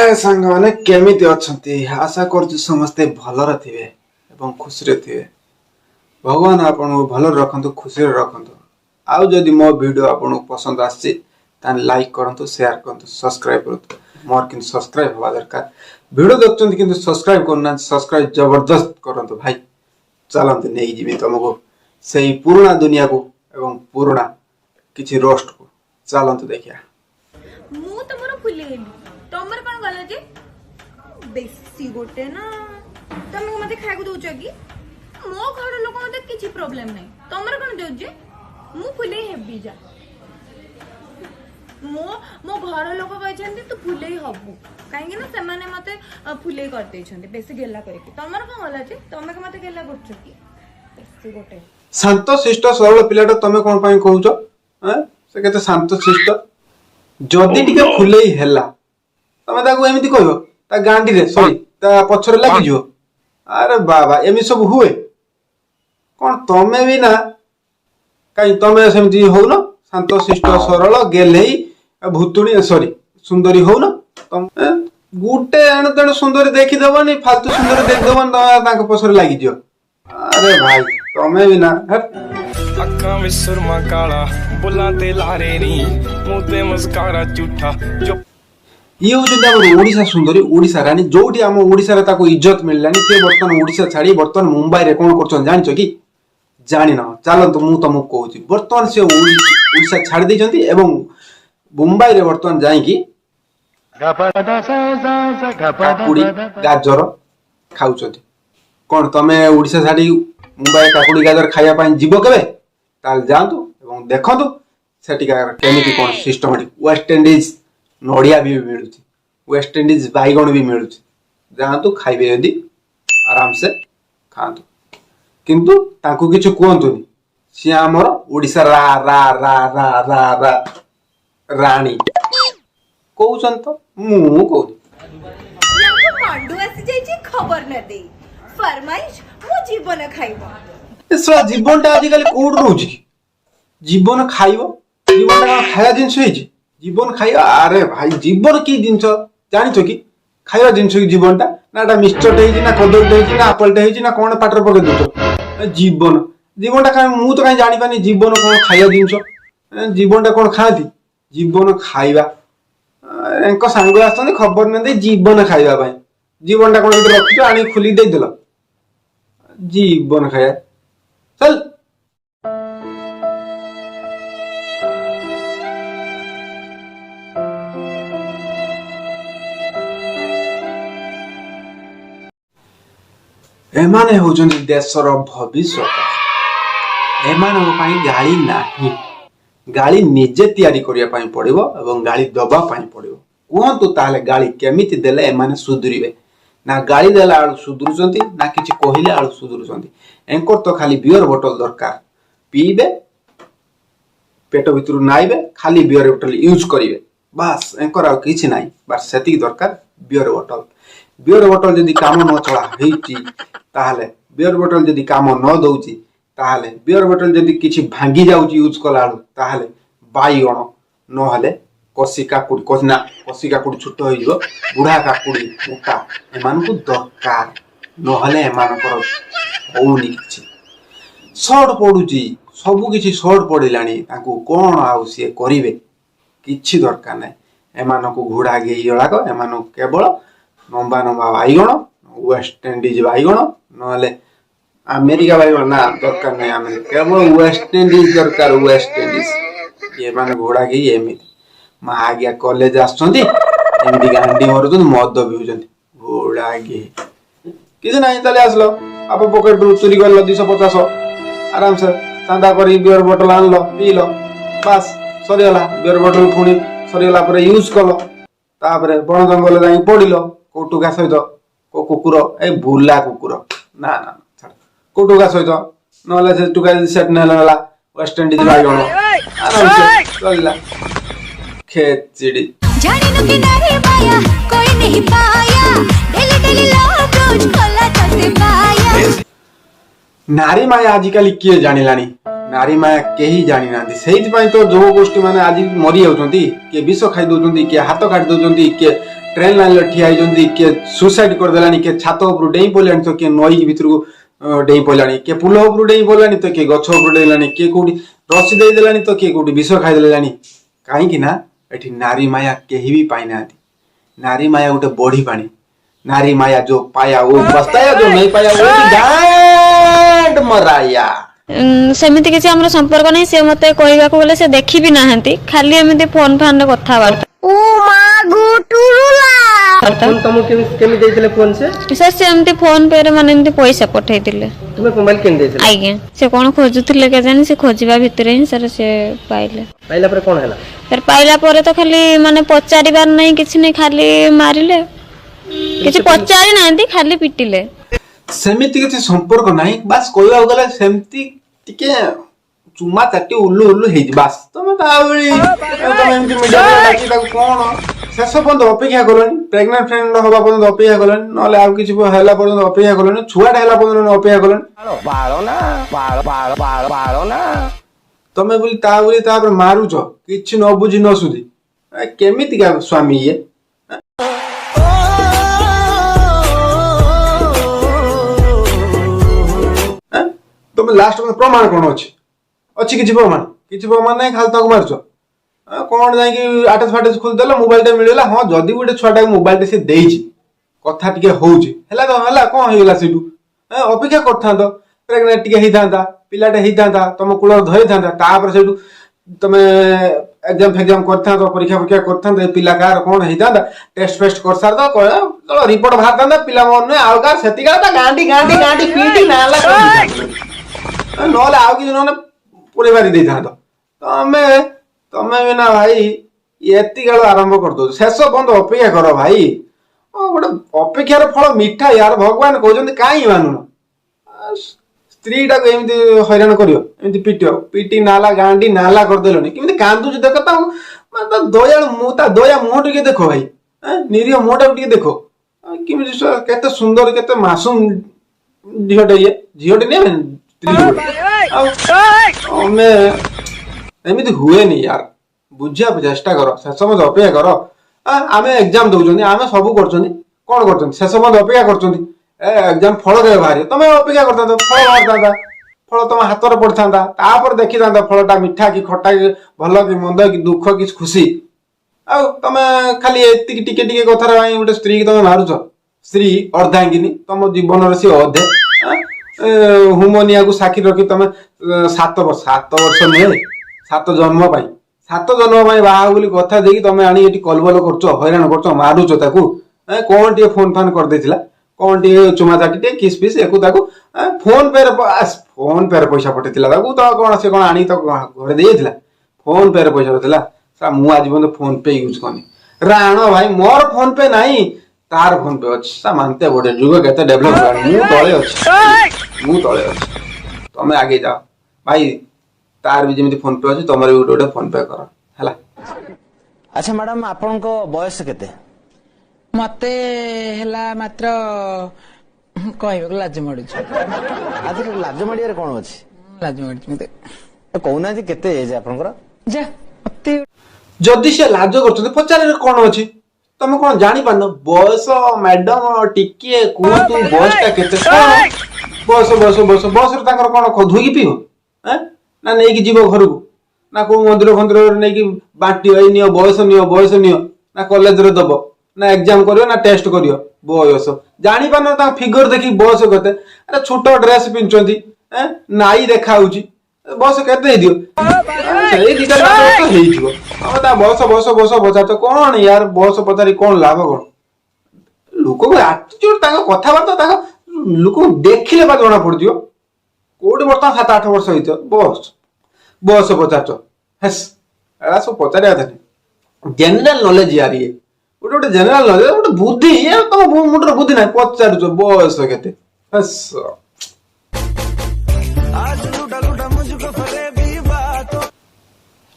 हाय सांग माने केमिति अछंती आशा करछु समस्ते भलर थिबे एवं खुशी थिबे। भगवान आपन भलर रखंतु खुशी रखंतु। आउ जदि मो वीडियो आपन पसंद आछि तान लाइक करंतु शेयर करंतु सब्सक्राइब करंतु। मोर किन सब्सक्राइब होवा दरकार। वीडियो देखचंती किंतु सब्सक्राइब करना सब्सक्राइब जबरदस्त करंतु भाई। चलंतु नेई जिवि तुमको सेही पुराना दुनिया को एवं पुराना किछि रोस्ट को चलंतु देखिया। मु तमरो फुली गेली तमर कोन गला जे बेसी गोटे ना तमे मते खाय को दोछ कि मो घर लोक मते किछि प्रॉब्लम नै तमर कोन दोछ जे मु फुले हेबी जा मो घर लोक कहछन्ती तू फुले हबु काहे ना से माने मते फुले कर दै छन्ती बेसी गेला करे कि तमर कोन गला जे तमे के मते गेला करछ कि बेसी गोटे शांत शिष्ट सरल पिलाटा तमे कोन पई कहउछ हैं से केते शांत शिष्ट जदी टिके फुलेई हैला तमे ताको एमिति कहबो ता गांडी रे सॉरी ता पछरे लागि जो अरे बाबा एमि सब हुए कोन तमे भी ना काई तमे सेमति हो न शांत शिष्ट सरल गेलेई भूतुणी सॉरी सुंदरी हो न तम गुटे एण तण सुंदरी देखि देबनी फालतू सुंदरी देख देबन ताको पछरे लागि जो अरे भाई तमे भी ना अक्खां विच सुरमा काला बुल्लां ते लारे नी मुंह ते मुस्कारा झूठा जो ये होचंदी हमर ओडिसा सुंदरी ओडिसा रानी जोटी हम ओडिसा रे ताको इज्जत मिललानी से बर्तमान ओडिसा छाड़ी बर्तमान मुंबई रे कोन करछन जानिछो कि जानि न चलंतु मु तमु कहूची बर्तमान से ओडिसा छाड़ी दैछंती एवं मुंबई रे बर्तमान जाई कि काकुड़ी गाजर खाउछथि कोन तमे ओडिसा छाड़ी मुंबई काकुड़ी गाजर खाया पाई जीवो केबे ताल जांतु एवं देखंतु सेटिका केमिति कोन सिस्टमेटिक वेस्ट इंडीज नड़िया भी मिलुची वेस्ट इंडीज बैगण भी मिलुची जातु खाइबे यदि आराम से खातु किंतु ताकू किछु कोंतुनी सी हमर ओडिसा रा रा रा रा रा रा रानी कहउछन तो मु कहू याको मांडू आसी जाई छी खबर न दे फरमाइश मु जीवन खाइबो एसरा जीवनटा आजिकल कोड रहउची जीवन खाइबो जीवनटा खाया जिंस होइची जीवन खाइबा अरे भाई जीवन की जिंस जानिछो कि खाइबा जिंस की जीवनटा नाटा मिक्सचर हेजी ना कदल हेजी ना एप्पल हेजी ना कोन पाटर पके दतो जीवन जीवनटा का मु तो काई जानि पानी जीवन कोन खाइबा जिंस जीवनटा कोन खाती जीवन खाइबा एंको सांग आछन खबर न दे जीवन खाइबा भाई जीवनटा कोन रखितो आनी खुली दे देलो जीवन खाया चल एमाने होजन देशर भविष्य एमान पाई गाड़ी नाही गाड़ी निजे तैयारी करिया पाई पड़िबो एवं गाड़ी दबा पाई पड़िबो कोंतु ताले गाड़ी केमिति देले एमाने सुधुरिबे ना गाड़ी देला आळु सुधुरुचंती ना किछि कहिले आळु सुधुरुचंती एंकर तो खाली बियर बोतल दरकार पीबे पेट भितरु नाइबे खाली बियर बोतल यूज करिवे बस एंकर आ किछि नाही बस सेति दरकार बियर बोतल जदी काम न चला हेची ताहले बियर बोतल जदी काम न दउची ताहले बियर बोतल जदी किछि भांगी जाउची यूज कलाळु ताहले बाईगण न हले कसी काकुड़ी छोट हो जिवो बुढ़ा काकुड़ी मोटा एमान को दरकार न हले एमान कर होउनी किछि शॉर्ट पडुची सब किछि शॉर्ट पडिलानी ताकू कोन आउ से करिवे किछि दरकार नै एमान को घोड़ा गेइलाक एमान केवल नंबा नंबा बाईगण वेस्ट इंडीज बाईगण नले अमेरिका बाईगण ना दरकार नै अमेरिका केवल वेस्ट इंडीज दरकार वेस्ट इंडीज ये माने घोड़ा गई एमिति मा आज्ञा कॉलेज आछंती एमिति गांडी मरुछन मद पिउछन घोड़ा गे किछ नाही तले आसलो आप पॉकेट रु चोरी करलो 250 आराम से चांदा करी बियर बोतल आनलो पीलो बस सरीला बियर बोतल पुणी सरीला पर यूज कलो तापरे बण जंगल जाई पडिलो कोटुका सहित को कुकुर ए भूला कुकुर ना ना छाड़ कोटुका सहित नले से टुका सेट नेला वेस्ट इंडीज बाईगण आराम से चलला खेत चिड़ी जाने न किनारे माया कोई नहीं पाया डेली डेली लव रोज खोला करते पाया नारी माया आजिकल किए जानिलानी नारी माया केही जानी ना सेहित पई तो जो गोष्ठी माने आज मरी जाउछंती के विष खाइ दोछंती के हाथ काट दोछंती के ट्रेन लाइन ठिया होती किए सुसाइड करदेलानी किए छात उपर डेई पड़ानी तो किए नई भितर को डेई पड़ानी किए पुल उपर डेई पड़ानी तो किए गछ उपर डेलानी किए कौटी रसी देदेलानी तो किए कौटी विष खाईदेलानी कहीं ना एठी नारी माया केही भी पाई ना नारी माया गोटे बढ़ी पानी नारी माया जो पाया वो पछताया जो नहीं पाया वो गांड मराया सेमिति किसी हमर संपर्क नहीं से मते कहबा को बोले से देखि भी नाहंती खाली एमिति फोन फान रे कथा बार्ता ओ माँ गुटुरुला फोन तुम केमी देइथिले फोन से से एमिति फोन पे रे माने एमिति पैसा पठै दिले तुमे मोबाइल केन देइथिले आज्ञा से कोन खोजुथिले के जानि से खोजिबा भितरे ही सर से पाइले पाइला पर कोन हला फिर पाइला पर तो खाली माने पचारिबार नहीं किछि नहीं खाली मारिले किछि पचारि नाहंती खाली पिटिले सेमिति किसी संपर्क नहीं बस कहवा गला सेमती टिके चुमा चाटी उल्लू उल्लू हे बस तुम तावली तुम एमती मीडिया डाकी ताको कोन शेष पर्यंत अपेक्षा करनी प्रेग्नेंट फ्रेंड हवा पर्यंत अपेक्षा करनी नले आ किछि हला पर्यंत अपेक्षा करनी छुआटा हला पर्यंत अपेक्षा करनी बाळो ना तमे बोली तापर मारुछ किछि न बुझी न सुधी केमिति का स्वामी ये तुम लास्ट में प्रमाण कौन अच्छी किसी प्रमाण नहीं खाली ताको मारछ कौन जाकि आटेज फाटेज खोलदेल मोबाइल टे मिलला हाँ जदि गोटे छुआटा मोबाइल टे से देइछि कथा टिके होउछि हला तो हला कोन हेला सेटू अपेक्षा करथांत प्रेग्नेंट टिके हेइथांता पिलाटे हेइथांता तुम कुळ धरिथांता तापर सेटू तमे एग्जाम करथांत परीक्षा करथांत पिला कार कोन हेइथांता टेस्ट फेस्ट कर सार तो चलो रिपोर्ट बाहरथांता पिला मन आउ कार सेतिका ता गांडी पीटी नाला नहले आउ कि नहले पुरे बारी देइथांत तमे तमे बिना भाई एति गालो आरंभ कर दो शेष बंद अपेक्षा कर भाई गोटे अपेक्षार फल मिठा यार भगवान कहते कहीं मानुन स्त्री टाक एमती हैरान करमती पिटी नाला गांडी नाला करदेलनि केमती कांदुच देख दया दया मुह टे देख भाई निरीह मुहटा टे देख केमती केते सुंदर केते मासूम झीटे ये झीटे नहीं एमती हुए नहीं यार बुझा चेष्टा कर शेष मत अपेक्षा कर आम एग्जाम दौरान आम सब कर शेष मत अपेक्षा कर एग्जाम फल के बाहर तुम अपेक्षा करता फल बाहर फल तुम हाथ में पड़ता तापर देखी था फलटा मीठा कि खट्टा कि भल कि मंद कि दुख कि खुशी तुम खाली एति टिके टिके कथार गोटे स्त्री की तुम मारुच स्त्री अर्धांगिनी तुम जीवन सी अधे हुमनिया को साक्षी रखी तुम 7 वर्ष नुहे 7 जन्म बाहा बोली कथा देखी तुम आनी कलबल कर हैरान कर मारुच ताकू कौन टे फोन फान कर देथिला कौन टे चुमा चाटी किस पिस फोन पे पैसा पठेला तो कौन से कौन आनी तो घर देला फोन पे पैसा पठेला मु आज बंद फोन पे यूज करनी राण भाई मोर फोन पे नहीं तार फोन पे अच्छी मानते बड़े जुग के डेभलप मु तले अच्छी तुम आगे जाओ भाई तार भी जमी फोन पे अच्छी तुम भी गोटे फोन पे कर है। अच्छा मैडम आपण बयस केते मते ହେଲା ମାତ୍ର କହିବାକୁ ଲାଜ ମାଡୁଛି आज लाज माड़िया कौन अच्छी ଲାଜ ମାଡୁଛି ମତେ कहना केते एज आपनकर ଯା ମତେ जदि से लाज कर पचारे कौन अच्छी तुम कौन जानी पान बयस मैडम टिके कहतु बयसटा केते बयस बयस बयस बयस कौन धोई पीव ना नहीं जीव घर को ना को मंदिर फंदिर नहीं बांटी नियो बयस नियो ना कॉलेज रे दब ना एग्जाम करियो ना टेस्ट करियो बयस जानी पान ता फिगर देखि बयस केते अरे छोट ड्रेस पिनचंती नाई देखा होची बयस केते दियो सेही दिटा तो हेई जिवो हम ता बयस बयस बयस बचा तो कोन यार बयस पचारी कोन लाभ कोन लोक को एटीट्यूड ताका कथा बात ताका लोक देखिले बा जणा पड़ दियो कोड बर्ता 7-8 वर्ष होइतो बस बयस पचाच हेस एला सब पचारे था जनरल नॉलेज यार ये गोटे जनरल नॉलेज गोटे बुद्धि ये तुम मुंडर बुद्धि ना पचारुच बयस केते हेस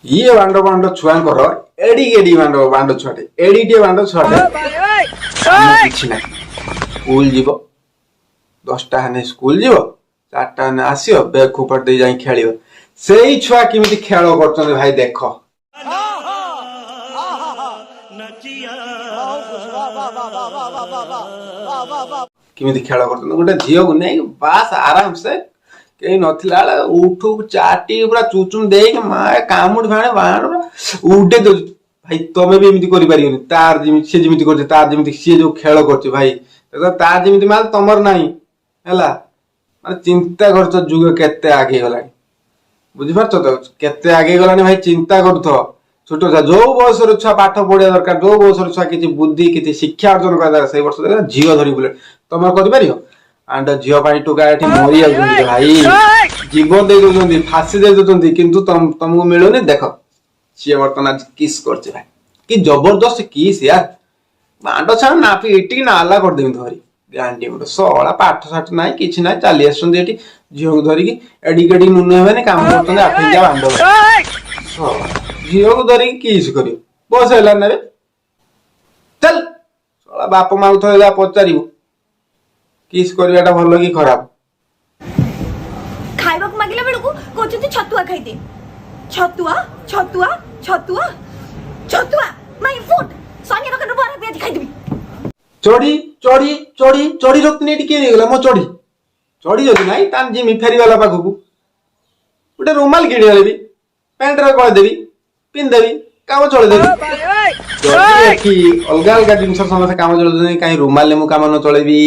ये बांड छुआंकर एडी बांड छुआटे एडीटे बांड छुआटे किछि ना स्कूल जीव 10टा हने स्कूल जीव 4टा हने आसियो बैग खोपट दे जाई खेलियो सेही छुआ किमिति खेल करछन भाई देखो କେମିତି ଖେଳ କରୁଛନ୍ତି ଗୋଟେ ଝିଅକୁ ନେଇ ବାସ୍ ଆରାମସେ କେହି ନଥିଲା ବେଳେ ଉଠୁ ଚାଟି ପୁରା ଚୁଚୁମ ଦେଇକି ମା କାମୁଡି ଫାଣେ ବାଣ ଉଡେଇ ଦଉଛି। ଭାଇ ତମେ ବି ଏମିତି କରିପାରିବନି, ତାର ଯେମିତି ସିଏ ଯେମିତି କରୁଛି, ତାର ଯେମିତି ସିଏ ଯୋଉ ଖେଳ କରୁଛି ଭାଇ ତାର ଯେମିତି ମାଲ ତମର ନାହିଁ ହେଲା। ମାନେ ଚିନ୍ତା କରୁଛ ଯୁଗ କେତେ ଆଗେଇ ଗଲାଣି, ବୁଝିପାରୁଛ ତ କେତେ ଆଗେଇ ଗଲାଣି ଭାଇ। ଚିନ୍ତା କରୁଥିବ ଛୋଟ ଛୁଆ ଯୋଉ ବୟସର ଛୁଆ ପାଠ ପଢିବା ଦରକାର, ଯୋଉ ବୟସର ଛୁଆ କିଛି ବୁଦ୍ଧି କିଛି ଶିକ୍ଷା ଅର୍ଜନ କରିବା ଦରକାର, ସେଇ ବର୍ଷ ଝିଅ ଧରି ବୁଲେ। ତମେ କରିପାରିବ? ଆଣ୍ଡ ଝିଅ ପାଇଁ ଟୁକା ଏଠି ମରି ଯାଉଛନ୍ତି ଭାଇ, ଜୀବନ ଦେଇ ଦଉଛନ୍ତି, ଫାଶୀ ଦେଇ ଦଉଛନ୍ତି, କିନ୍ତୁ ତମକୁ ମିଳୁନି। ଦେଖ ସିଏ ବର୍ତ୍ତମାନ କିସ୍ କରୁଛି ଭାଇ, କି ଜବରଦସ୍ତ କିସ୍ ୟାର। ମାଣ୍ଡ ଛାଡ ନା ଏଠିକି ନାଲା କରିଦେବି ଧରି ଗାଣ୍ଡି ଗୋଟେ ସଳା ପାଠ ସାଠ ନାହିଁ କିଛି ନାହିଁ, ଚାଲି ଆସୁଛନ୍ତି ଏଠି ଝିଅକୁ ଧରିକି ଏଡିକି ଏଡିକି ନୁନୁ ହେବେନି କାମ କରୁଛନ୍ତି 8 ଇଞ୍ଚିଆ ବାଣ୍ଡ ଝିଅକୁ ଧରିକି କିସ୍ କରିବ। ବସ ହେଲାନି ନା ରେ ଚାଲ ସଳା ବାପ ମାକୁ ଥରେ ଯାହା ପଚାରିବୁ କିସ୍ କରିବାଟା ଭଲ କି ଖରାପ। ଖାଇବାକୁ ମାଗିଲା ବେଳକୁ କହୁଛନ୍ତି ଛତୁଆ ଖାଇଦେ। ଛତୁଆ ଛତୁଆ ଛତୁଆ ଛତୁଆ ମାଇ ଫୁଡ ସନି ଦୋକାନରୁ ବରା ପିଆଜି ଖାଇଦେବି। ଚଢି ଚଢି ଚଢି ଚଢି ରଖିନି ଏଠି କିଏ ନେଇଗଲା ମୋ ଚଢି ଚଢି ଯଦି ନାହିଁ ତାହେଲେ ଯିମି ଫେରିବାଲା ପାଖକୁ ଗୋଟେ ରୁମାଲ କିଣି ଆଣିବି, ପ୍ୟାଣ୍ଟରେ ଗଳେଇଦେବି, ପିନ୍ଧିଦେବି, କାମ ଚଳେଇଦେବି। ଯଦି ଏଠି ଅଲଗା ଅଲଗା ଜିନିଷ ସମସ୍ତେ କାମ ଚଳଉଛନ୍ତି, କାହିଁ ରୁମାଲରେ ମୁଁ କାମ ନ ଚଳେଇବି?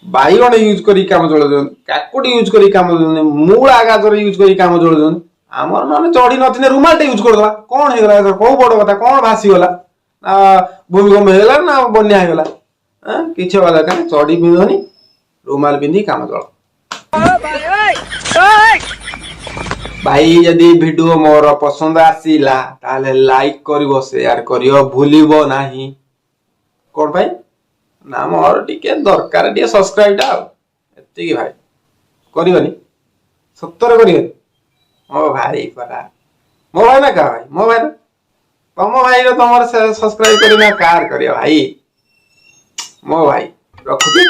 ବାଇଗଣ ୟୁଜ କରି କାମ ଚଳଉଛନ୍ତି, କାକୁଡି ୟୁଜ କରି କାମ ଚଳଉଛନ୍ତି, ମୂଳା ଗାଜର ୟୁଜ କରି କାମ ଚଳଉଛନ୍ତି। ଆମର ନହେଲେ ଚଢି ନଥିଲେ ରୁମାଲଟେ ୟୁଜ କରିଦବା, କଣ ହେଇଗଲା? କୋଉ ବଡ କଥା, କଣ ଭାସିଗଲା? ନା ଭୂମିକମ୍ପ ହେଇଗଲା ନା ବନ୍ୟା ହେଇଗଲା? କିଛି ହବା ଦରକାର ନାହିଁ, ଚଢି ପିନ୍ଧନି ରୁମାଲ ପିନ୍ଧି କାମ ଚଳ। ଭାଇ ଯଦି ଭିଡିଓ ମୋର ପସନ୍ଦ ଆସିଲା ତାହେଲେ ଲାଇକ୍ କରିବ, ସେୟାର କରିବ ଭୁଲିବ ନାହିଁ। କଣ ପାଇଁ ନା ମୋର ଟିକେ ଦରକାର ଟିକେ ସବସ୍କ୍ରାଇବ ଟା, ଆଉ ଏତିକି ଭାଇ। କରିବନି? ସତରେ କରିବନି? ମୋ ଭାଇ ପରା, ମୋ ଭାଇ ନା କାହା ଭାଇ? ମୋ ଭାଇ ନା ତମ ଭାଇର ତମର ସବସ୍କ୍ରାଇବ କରିବ ନା କାର କରିବ ଭାଇ? ମୋ ଭାଇ ରଖୁଛି।